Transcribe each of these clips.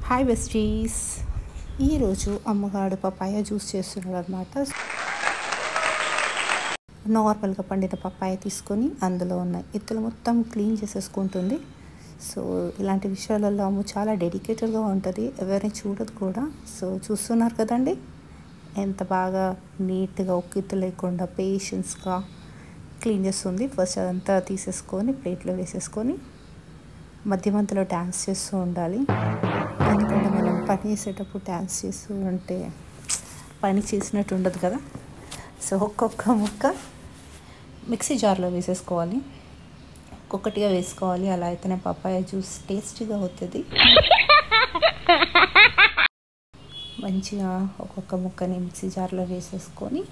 Hi besties, ఈరోజు అమ్మగాడు papaya juice చేస్తున్నాడు అనమాట. నార్మల్గా పండిన పపాయ తీసుకొని అందులో ఉన్న ఇత్తులు మొత్తం క్లీన్ చేసేసుకుంటుంది. సో ఇలాంటి విషయాలలో అమ్మ చాలా డెడికేటెడ్గా ఉంటుంది, ఎవరిని చూడదు కూడా. సో చూస్తున్నారు కదండి ఎంత బాగా నీట్గా ఒక్క ఇత్తు లేకుండా పేషెన్స్గా క్లీన్ చేస్తుంది. ఫస్ట్ అదంతా తీసేసుకొని ప్లేట్లో వేసేసుకొని మధ్య మధ్యలో డ్యాన్స్ చేస్తూ ఉండాలి. ఎందుకంటే మనం పని చేసేటప్పుడు డ్యాన్స్ చేస్తూ ఉంటే పని చేసినట్టు ఉండదు కదా. సో ఒక్కొక్క ముక్క మిక్సీ జార్లో వేసేసుకోవాలి, ఒక్కొక్కటిగా వేసుకోవాలి. అలా అయితేనే పపాయ జ్యూస్ టేస్టీగా అవుతుంది. మంచిగా ఒక్కొక్క ముక్కని మిక్సీ జార్లో వేసేసుకొని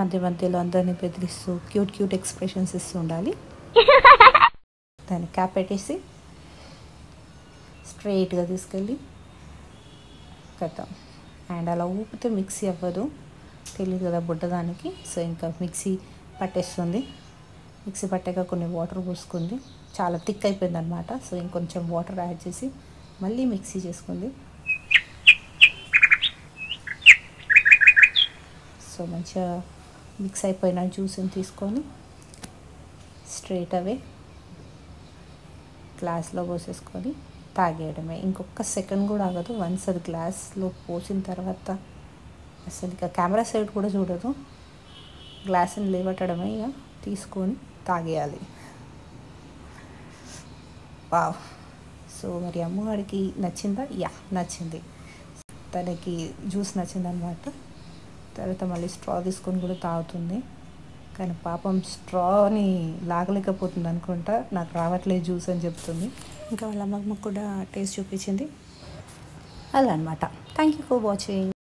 మధ్య మధ్యలో అందరినీ బెదిరిస్తూ క్యూట్ క్యూట్ ఎక్స్ప్రెషన్స్ ఇస్తూ ఉండాలి. దాన్ని క్యాప్ పెట్టేసి స్ట్రైట్గా తీసుకెళ్ళి కడతాం. అండ్ అలా ఊపితే మిక్సీ అవ్వదు, తెలియదు కదా బుడ్డదానికి. సో ఇంకా మిక్సీ పట్టేస్తుంది. మిక్సీ పట్టాక కొన్ని వాటర్ పోసుకుంది, చాలా థిక్ అయిపోయింది అనమాట. సో ఇంకొంచెం వాటర్ యాడ్ చేసి మళ్ళీ మిక్సీ చేసుకుంది. సో మంచిగా మిక్స్ అయిపోయిన జ్యూస్ని తీసుకొని స్ట్రైట్ అవే గ్లాస్లో పోసేసుకొని తాగేయడమే. ఇంకొక సెకండ్ కూడా ఆగదు. వన్స్ అది గ్లాస్లో పోసిన తర్వాత అసలు ఇక కెమెరా సైడ్ కూడా చూడదు, గ్లాస్ని లేవట్టడమే, ఇక తీసుకొని తాగేయాలి. వావ్. సో మరి అమ్మవాడికి నచ్చిందా? యా, నచ్చింది. తనకి జ్యూస్ నచ్చిందనమాట. తర్వాత మళ్ళీ స్ట్రా తీసుకొని కూడా తాగుతుంది. కానీ పాపం స్ట్రాని లాగలేకపోతుంది అనుకుంటా, నాకు రావట్లేదు జ్యూస్ అని చెప్తుంది. ఇంకా వాళ్ళ అమ్మమ్మ కూడా టేస్ట్ చూపించింది. అలా అనమాట. Thank you for watching.